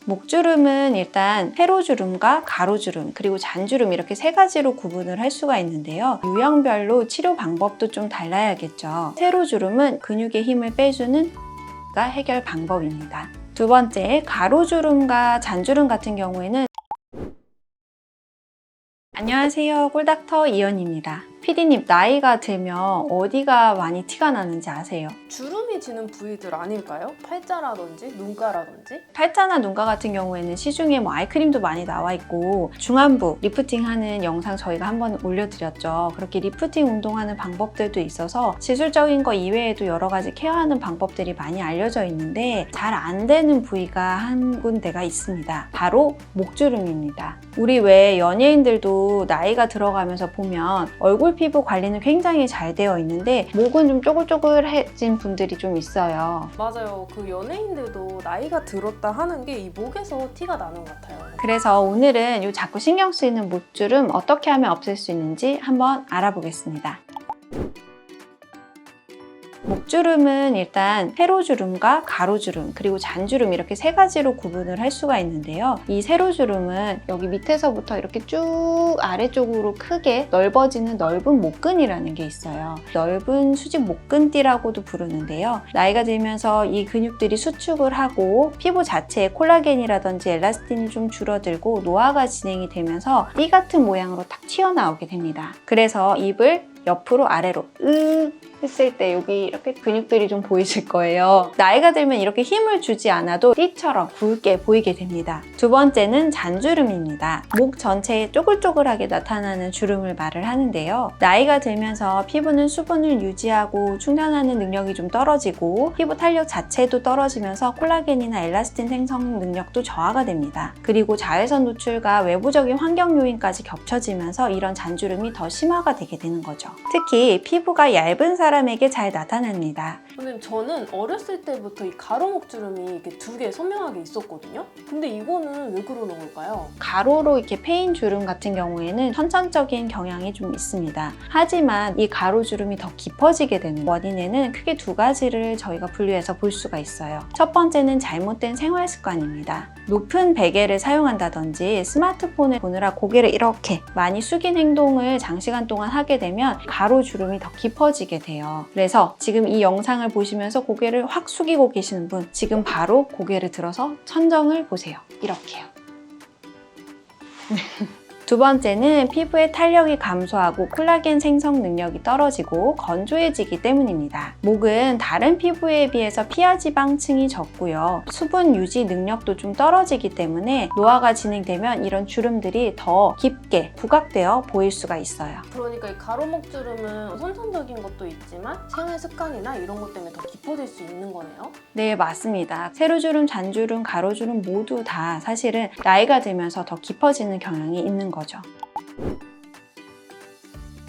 목주름은 일단 세로주름과 가로주름 그리고 잔주름 이렇게 세 가지로 구분을 할 수가 있는데요. 유형별로 치료 방법도 좀 달라야겠죠. 세로주름은 근육의 힘을 빼주는 해결 방법입니다. 두 번째, 가로주름과 잔주름 같은 경우에는 안녕하세요. 꿀닥터 이연입니다. PD님, 나이가 들면 어디가 많이 티가 나는지 아세요? 주름이 지는 부위들 아닐까요? 팔자라든지 눈가라든지? 팔자나 눈가 같은 경우에는 시중에 아이크림도 많이 나와 있고 중안부 리프팅하는 영상 저희가 한번 올려드렸죠. 그렇게 리프팅 운동하는 방법들도 있어서 시술적인 거 이외에도 여러 가지 케어하는 방법들이 많이 알려져 있는데 잘 안 되는 부위가 한 군데가 있습니다. 바로 목주름입니다. 우리 왜 연예인들도 나이가 들어가면서 보면 얼굴 피부 관리는 굉장히 잘 되어 있는데 목은 좀 쪼글쪼글해진 분들이 좀 있어요. 맞아요. 그 연예인들도 나이가 들었다 하는 게 이 목에서 티가 나는 것 같아요. 그래서 오늘은 이 자꾸 신경 쓰이는 목주름 어떻게 하면 없앨 수 있는지 한번 알아보겠습니다. 목주름은 일단 세로주름과 가로주름 그리고 잔주름 이렇게 세 가지로 구분을 할 수가 있는데요. 이 세로주름은 여기 밑에서부터 이렇게 쭉 아래쪽으로 크게 넓어지는 넓은 목근이라는 게 있어요. 넓은 수직 목근띠라고도 부르는데요. 나이가 들면서 이 근육들이 수축을 하고 피부 자체의 콜라겐이라든지 엘라스틴이 좀 줄어들고 노화가 진행이 되면서 띠 같은 모양으로 딱 튀어나오게 됩니다. 그래서 입을 옆으로 아래로 했을 때 여기 이렇게 근육들이 좀 보이실 거예요. 나이가 들면 이렇게 힘을 주지 않아도 띠처럼 굵게 보이게 됩니다. 두 번째는 잔주름입니다. 목 전체에 쪼글쪼글하게 나타나는 주름을 말을 하는데요. 나이가 들면서 피부는 수분을 유지하고 충전하는 능력이 좀 떨어지고 피부 탄력 자체도 떨어지면서 콜라겐이나 엘라스틴 생성 능력도 저하가 됩니다. 그리고 자외선 노출과 외부적인 환경 요인까지 겹쳐지면서 이런 잔주름이 더 심화가 되게 되는 거죠. 특히 피부가 얇은 사람에게 잘 나타납니다. 선생님, 저는 어렸을 때부터 이 가로목주름이 이렇게 두 개 선명하게 있었거든요. 근데 이거는 왜 그러는 걸까요? 가로로 이렇게 패인 주름 같은 경우에는 선천적인 경향이 좀 있습니다. 하지만 이 가로주름이 더 깊어지게 되는 원인에는 크게 두 가지를 저희가 분류해서 볼 수가 있어요. 첫 번째는 잘못된 생활 습관입니다. 높은 베개를 사용한다든지 스마트폰을 보느라 고개를 이렇게 많이 숙인 행동을 장시간 동안 하게 되면 가로주름이 더 깊어지게 돼요. 그래서 지금 이 영상을 보시면서 고개를 확 숙이고 계시는 분, 지금 바로 고개를 들어서 천정을 보세요. 이렇게요. 두 번째는 피부의 탄력이 감소하고 콜라겐 생성 능력이 떨어지고 건조해지기 때문입니다. 목은 다른 피부에 비해서 피하지방층이 적고요. 수분 유지 능력도 좀 떨어지기 때문에 노화가 진행되면 이런 주름들이 더 깊게 부각되어 보일 수가 있어요. 그러니까 이 가로목주름은 선천적인 것도 있지만 생활 습관이나 이런 것 때문에 더 깊어질 수 있는 거네요? 네, 맞습니다. 세로주름, 잔주름, 가로주름 모두 다 사실은 나이가 들면서 더 깊어지는 경향이 있는 거죠.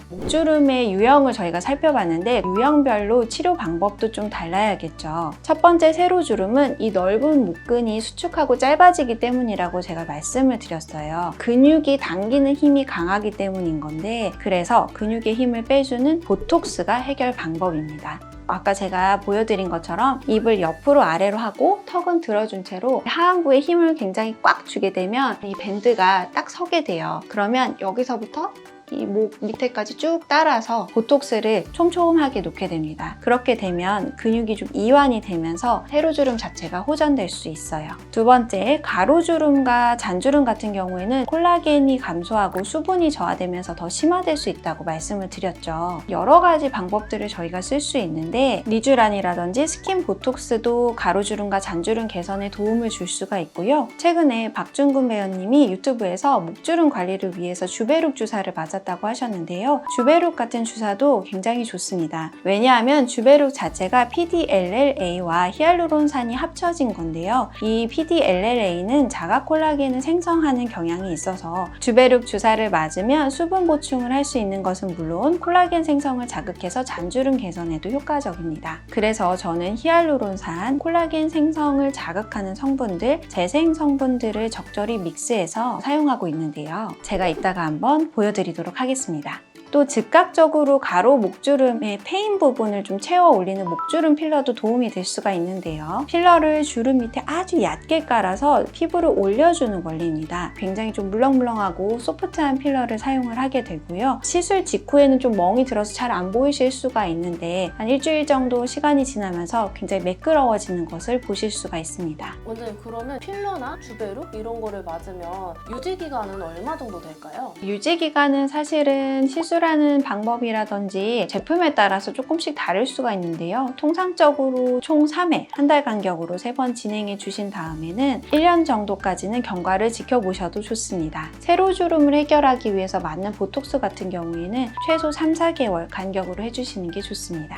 목주름의 유형을 저희가 살펴봤는데 유형별로 치료 방법도 좀 달라야겠죠. 첫 번째 세로주름은 이 넓은 목근이 수축하고 짧아지기 때문이라고 제가 말씀을 드렸어요. 근육이 당기는 힘이 강하기 때문인 건데 그래서 근육의 힘을 빼주는 보톡스가 해결 방법입니다. 아까 제가 보여드린 것처럼 입을 옆으로 아래로 하고 턱은 들어준 채로 하안부에 힘을 굉장히 꽉 주게 되면 이 밴드가 딱 서게 돼요. 그러면 여기서부터 이 목 밑에까지 쭉 따라서 보톡스를 촘촘하게 놓게 됩니다. 그렇게 되면 근육이 좀 이완이 되면서 세로주름 자체가 호전될 수 있어요. 두 번째, 가로주름과 잔주름 같은 경우에는 콜라겐이 감소하고 수분이 저하되면서 더 심화될 수 있다고 말씀을 드렸죠. 여러 가지 방법들을 저희가 쓸 수 있는데 리쥬란이라든지 스킨 보톡스도 가로주름과 잔주름 개선에 도움을 줄 수가 있고요. 최근에 박준근 배우님이 유튜브에서 목주름 관리를 위해서 주베룩 주사를 맞았다고 하셨는데요. 주베룩 같은 주사도 굉장히 좋습니다. 왜냐하면 주베룩 자체가 PDLLA와 히알루론산이 합쳐진 건데요. 이 PDLLA는 자가 콜라겐을 생성하는 경향이 있어서 주베룩 주사를 맞으면 수분 보충을 할 수 있는 것은 물론 콜라겐 생성을 자극해서 잔주름 개선에도 효과적입니다. 그래서 저는 히알루론산, 콜라겐 생성을 자극하는 성분들, 재생 성분들을 적절히 믹스해서 사용하고 있는데요. 제가 이따가 한번 보여드리도록 하겠습니다. 또 즉각적으로 가로 목주름의 패인 부분을 좀 채워 올리는 목주름 필러도 도움이 될 수가 있는데요. 필러를 주름 밑에 아주 얕게 깔아서 피부를 올려주는 원리입니다. 굉장히 좀 물렁물렁하고 소프트한 필러를 사용을 하게 되고요. 시술 직후에는 좀 멍이 들어서 잘 안 보이실 수가 있는데 한 일주일 정도 시간이 지나면서 굉장히 매끄러워지는 것을 보실 수가 있습니다. 원장님, 그러면 필러나 주베루 이런 거를 맞으면 유지 기간은 얼마 정도 될까요? 유지 기간은 사실은 시술하는 방법이라든지 제품에 따라서 조금씩 다를 수가 있는데요. 통상적으로 총 3회, 한 달 간격으로 3번 진행해 주신 다음에는 1년 정도까지는 경과를 지켜보셔도 좋습니다. 세로 주름을 해결하기 위해서 맞는 보톡스 같은 경우에는 최소 3, 4개월 간격으로 해주시는 게 좋습니다.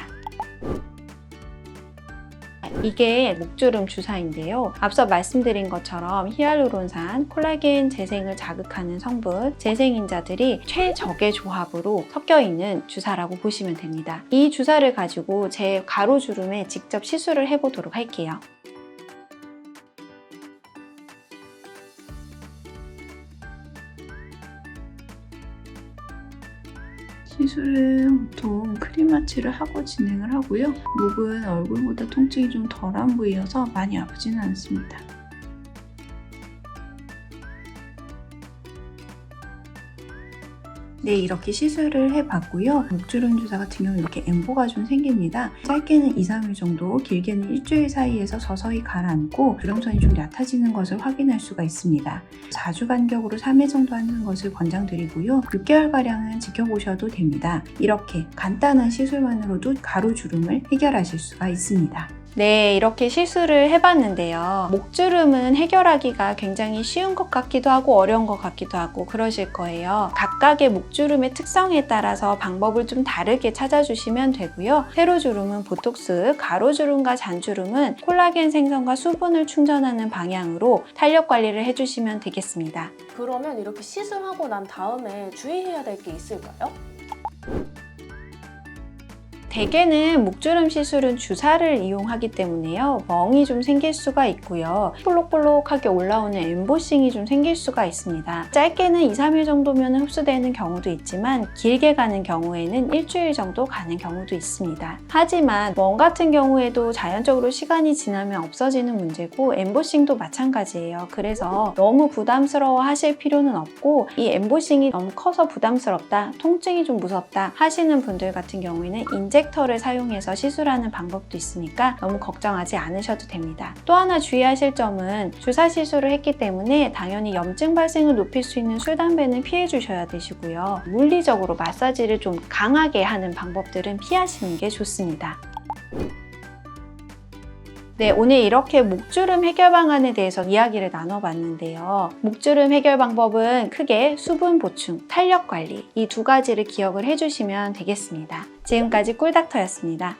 이게 목주름 주사인데요. 앞서 말씀드린 것처럼 히알루론산, 콜라겐 재생을 자극하는 성분, 재생인자들이 최적의 조합으로 섞여 있는 주사라고 보시면 됩니다. 이 주사를 가지고 제 가로주름에 직접 시술을 해보도록 할게요. 시술은 보통 크림 마취를 하고 진행을 하고요. 목은 얼굴보다 통증이 좀 덜한 부위여서 많이 아프지는 않습니다. 네, 이렇게 시술을 해봤고요. 목주름 주사 같은 경우는 이렇게 엠보가 좀 생깁니다. 짧게는 2, 3일 정도, 길게는 일주일 사이에서 서서히 가라앉고 주름선이 좀 얕아지는 것을 확인할 수가 있습니다. 4주 간격으로 3회 정도 하는 것을 권장드리고요. 6개월가량은 지켜보셔도 됩니다. 이렇게 간단한 시술만으로도 가로주름을 해결하실 수가 있습니다. 네, 이렇게 시술을 해봤는데요. 목주름은 해결하기가 굉장히 쉬운 것 같기도 하고 어려운 것 같기도 하고 그러실 거예요. 각각의 목주름의 특성에 따라서 방법을 좀 다르게 찾아주시면 되고요. 세로주름은 보톡스, 가로주름과 잔주름은 콜라겐 생성과 수분을 충전하는 방향으로 탄력 관리를 해주시면 되겠습니다. 그러면 이렇게 시술하고 난 다음에 주의해야 될 게 있을까요? 대개는 목주름 시술은 주사를 이용하기 때문에요. 멍이 좀 생길 수가 있고요. 볼록볼록하게 올라오는 엠보싱이 좀 생길 수가 있습니다. 짧게는 2, 3일 정도면 흡수되는 경우도 있지만 길게 가는 경우에는 일주일 정도 가는 경우도 있습니다. 하지만 멍 같은 경우에도 자연적으로 시간이 지나면 없어지는 문제고 엠보싱도 마찬가지예요. 그래서 너무 부담스러워 하실 필요는 없고 이 엠보싱이 너무 커서 부담스럽다, 통증이 좀 무섭다 하시는 분들 같은 경우에는 인젝터를 사용해서 시술하는 방법도 있으니까 너무 걱정하지 않으셔도 됩니다. 또 하나 주의하실 점은 주사 시술을 했기 때문에 당연히 염증 발생을 높일 수 있는 술, 담배는 피해 주셔야 되시고요. 물리적으로 마사지를 좀 강하게 하는 방법들은 피하시는 게 좋습니다. 네, 오늘 이렇게 목주름 해결 방안에 대해서 이야기를 나눠봤는데요. 목주름 해결 방법은 크게 수분 보충, 탄력 관리 이 두 가지를 기억을 해주시면 되겠습니다. 지금까지 꿀닥터였습니다.